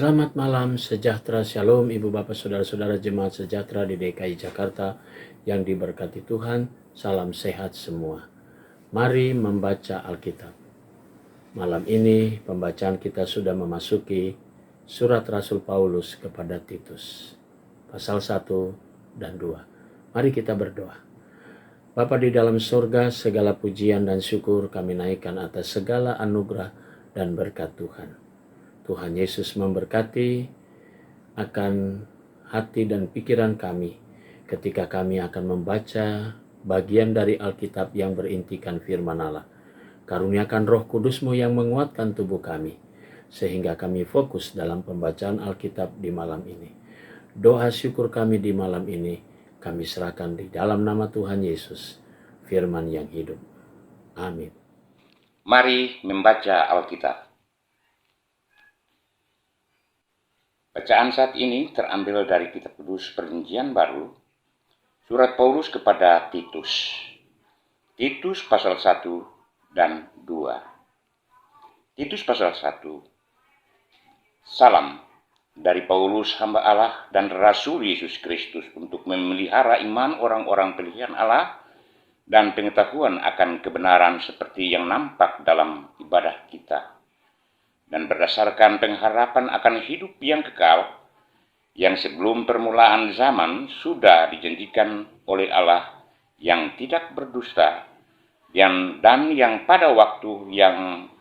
Selamat malam, sejahtera, shalom Ibu Bapak Saudara-saudara jemaat sejahtera di DKI Jakarta yang diberkati Tuhan. Salam sehat semua. Mari membaca Alkitab. Malam ini pembacaan kita sudah memasuki surat Rasul Paulus kepada Titus, pasal 1 dan 2. Mari kita berdoa. Bapa di dalam surga, segala pujian dan syukur kami naikkan atas segala anugerah dan berkat Tuhan. Tuhan Yesus memberkati akan hati dan pikiran kami ketika kami akan membaca bagian dari Alkitab yang berintikan firman Allah. Karuniakan Roh Kudus-Mu yang menguatkan tubuh kami, sehingga kami fokus dalam pembacaan Alkitab di malam ini. Doa syukur kami di malam ini, kami serahkan di dalam nama Tuhan Yesus, firman yang hidup. Amin. Mari membaca Alkitab. Bacaan saat ini terambil dari Kitab Kudus Perjanjian Baru, surat Paulus kepada Titus. Titus pasal 1 dan 2. Titus pasal 1. Salam dari Paulus, hamba Allah dan Rasul Yesus Kristus, untuk memelihara iman orang-orang pilihan Allah dan pengetahuan akan kebenaran seperti yang nampak dalam ibadah kita, dan berdasarkan pengharapan akan hidup yang kekal, yang sebelum permulaan zaman sudah dijanjikan oleh Allah yang tidak berdusta, dan yang pada waktu yang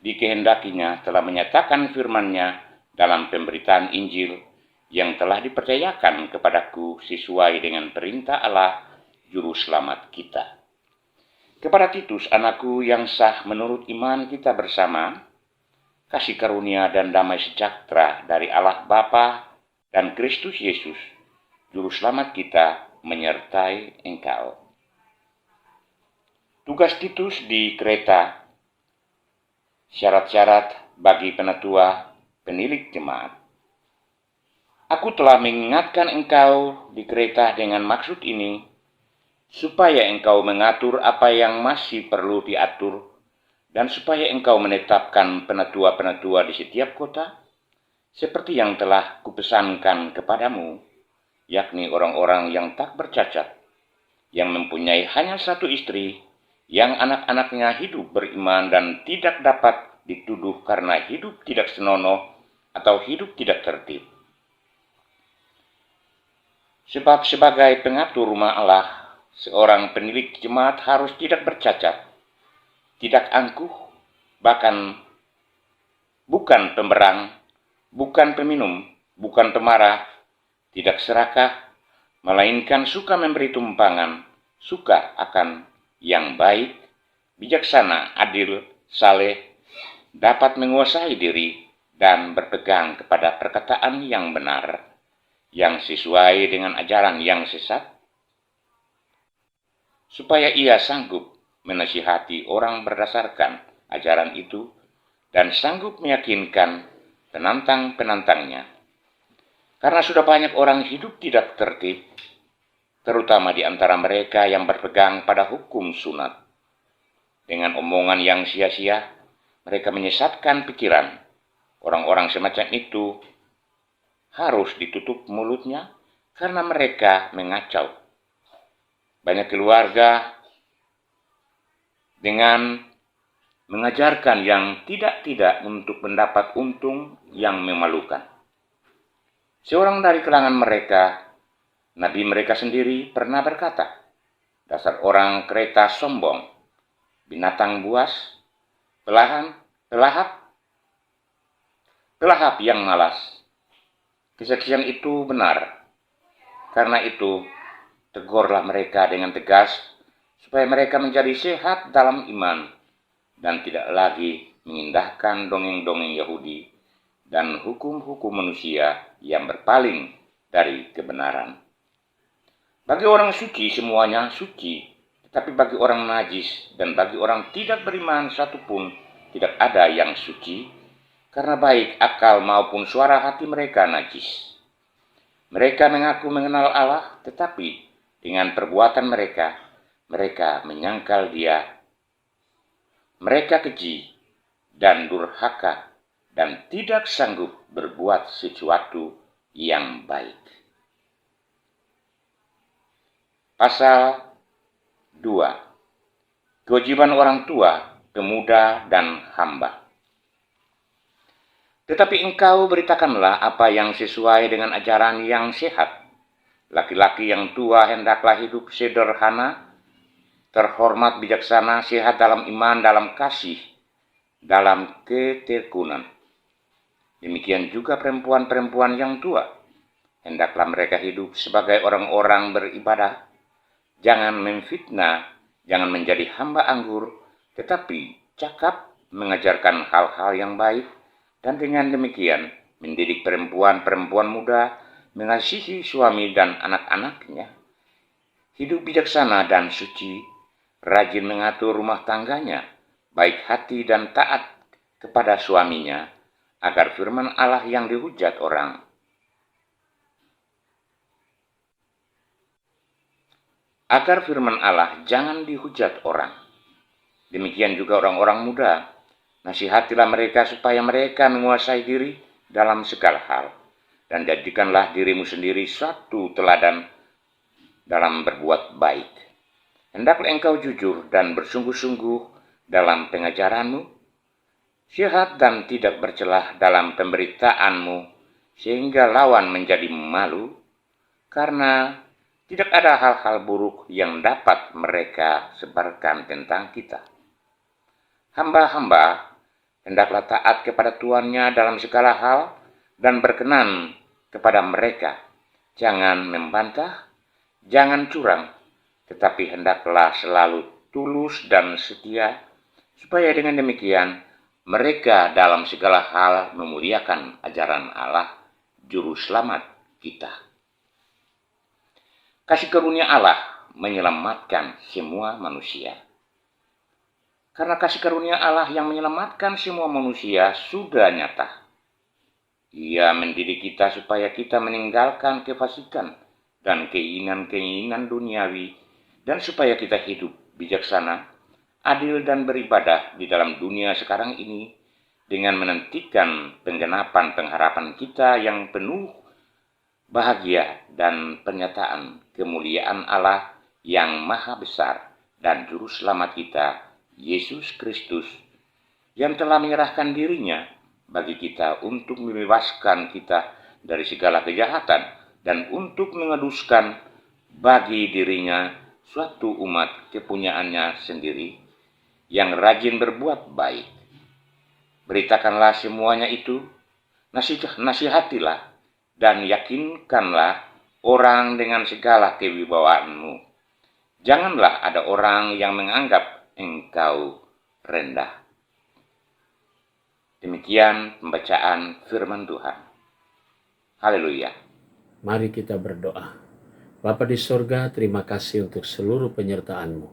dikehendakinya telah menyatakan firman-Nya dalam pemberitaan Injil yang telah dipercayakan kepadaku sesuai dengan perintah Allah Juru Selamat kita. Kepada Titus, anakku yang sah menurut iman kita bersama, kasih karunia dan damai sejahtera dari Allah Bapa dan Kristus Yesus, Juru Selamat kita, menyertai engkau. Tugas Titus di Kreta, syarat-syarat bagi penatua penilik jemaat. Aku telah mengingatkan engkau di Kreta dengan maksud ini, supaya engkau mengatur apa yang masih perlu diatur, dan supaya engkau menetapkan penatua-penatua di setiap kota, seperti yang telah kupesankan kepadamu, yakni orang-orang yang tak bercacat, yang mempunyai hanya satu istri, yang anak-anaknya hidup beriman dan tidak dapat dituduh karena hidup tidak senonoh atau hidup tidak tertib. Sebab sebagai pengatur rumah Allah, seorang penilik jemaat harus tidak bercacat, tidak angkuh, bahkan bukan pemberang, bukan peminum, bukan pemarah, tidak serakah, melainkan suka memberi tumpangan, suka akan yang baik, bijaksana, adil, saleh, dapat menguasai diri, dan berpegang kepada perkataan yang benar, yang sesuai dengan ajaran yang sesat, supaya ia sanggup menasihati orang berdasarkan ajaran itu dan sanggup meyakinkan penantang-penantangnya. Karena sudah banyak orang hidup tidak tertib, terutama di antara mereka yang berpegang pada hukum sunat. Dengan omongan yang sia-sia, mereka menyesatkan pikiran. Orang-orang semacam itu harus ditutup mulutnya karena mereka mengacau. Banyak keluarga dengan mengajarkan yang tidak-tidak untuk mendapat untung yang memalukan. Seorang dari kalangan mereka, nabi mereka sendiri, pernah berkata, dasar orang Kreta sombong, binatang buas, pelahap yang malas. Kesaksian itu benar. Karena itu, tegurlah mereka dengan tegas, supaya mereka menjadi sehat dalam iman, dan tidak lagi mengindahkan dongeng-dongeng Yahudi dan hukum-hukum manusia yang berpaling dari kebenaran. Bagi orang suci semuanya suci, tetapi bagi orang najis dan bagi orang tidak beriman satupun tidak ada yang suci, karena baik akal maupun suara hati mereka najis. Mereka mengaku mengenal Allah, tetapi dengan perbuatan mereka menyangkal Dia. Mereka keji dan durhaka dan tidak sanggup berbuat sesuatu yang baik. Pasal 2. Kewajiban orang tua, pemuda, dan hamba. Tetapi engkau beritakanlah apa yang sesuai dengan ajaran yang sehat. Laki-laki yang tua hendaklah hidup sederhana, terhormat, bijaksana, sehat dalam iman, dalam kasih, dalam ketekunan. Demikian juga perempuan-perempuan yang tua. Hendaklah mereka hidup sebagai orang-orang beribadah. Jangan memfitnah, jangan menjadi hamba anggur, tetapi cakap mengajarkan hal-hal yang baik, dan dengan demikian mendidik perempuan-perempuan muda mengasihi suami dan anak-anaknya. Hidup bijaksana dan suci, rajin mengatur rumah tangganya, baik hati dan taat kepada suaminya, agar firman Allah yang dihujat orang jangan dihujat orang. Demikian juga orang-orang muda, nasihatilah mereka supaya mereka menguasai diri dalam segala hal, dan jadikanlah dirimu sendiri suatu teladan dalam berbuat baik. Hendaklah engkau jujur dan bersungguh-sungguh dalam pengajaranmu, sehat dan tidak bercelah dalam pemberitaanmu, sehingga lawan menjadi malu, karena tidak ada hal-hal buruk yang dapat mereka sebarkan tentang kita. Hamba-hamba hendaklah taat kepada tuannya dalam segala hal dan berkenan kepada mereka. Jangan membantah, jangan curang, tetapi hendaklah selalu tulus dan setia, supaya dengan demikian mereka dalam segala hal memuliakan ajaran Allah, Juru Selamat kita. Kasih karunia Allah menyelamatkan semua manusia. Karena kasih karunia Allah yang menyelamatkan semua manusia sudah nyata. Ia mendidik kita supaya kita meninggalkan kefasikan dan keinginan-keinginan duniawi, dan supaya kita hidup bijaksana, adil, dan beribadah di dalam dunia sekarang ini, dengan menantikan penggenapan pengharapan kita yang penuh bahagia dan pernyataan kemuliaan Allah yang maha besar dan Juru Selamat kita, Yesus Kristus, yang telah menyerahkan dirinya bagi kita untuk membebaskan kita dari segala kejahatan dan untuk menguduskan bagi dirinya suatu umat kepunyaannya sendiri yang rajin berbuat baik. Beritakanlah semuanya itu, nasihatilah dan yakinkanlah orang dengan segala kewibawaanmu. Janganlah ada orang yang menganggap engkau rendah. Demikian pembacaan firman Tuhan. Haleluya. Mari kita berdoa. Bapa di sorga, terima kasih untuk seluruh penyertaan-Mu.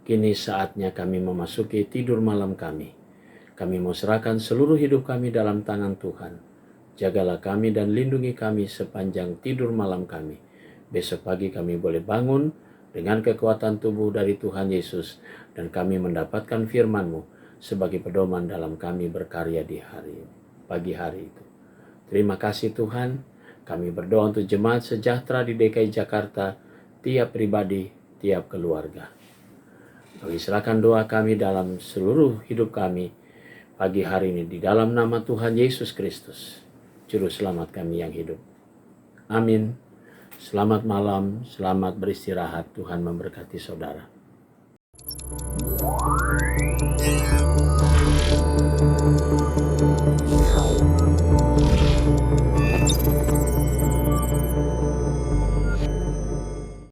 Kini saatnya kami memasuki tidur malam kami. Kami mau serahkan seluruh hidup kami dalam tangan Tuhan. Jagalah kami dan lindungi kami sepanjang tidur malam kami. Besok pagi kami boleh bangun dengan kekuatan tubuh dari Tuhan Yesus, dan kami mendapatkan firman-Mu sebagai pedoman dalam kami berkarya di pagi hari itu. Terima kasih Tuhan. Kami berdoa untuk jemaat sejahtera di DKI Jakarta, tiap pribadi, tiap keluarga. Kami serahkan doa kami dalam seluruh hidup kami pagi hari ini di dalam nama Tuhan Yesus Kristus, Juru Selamat kami yang hidup. Amin. Selamat malam, selamat beristirahat. Tuhan memberkati saudara.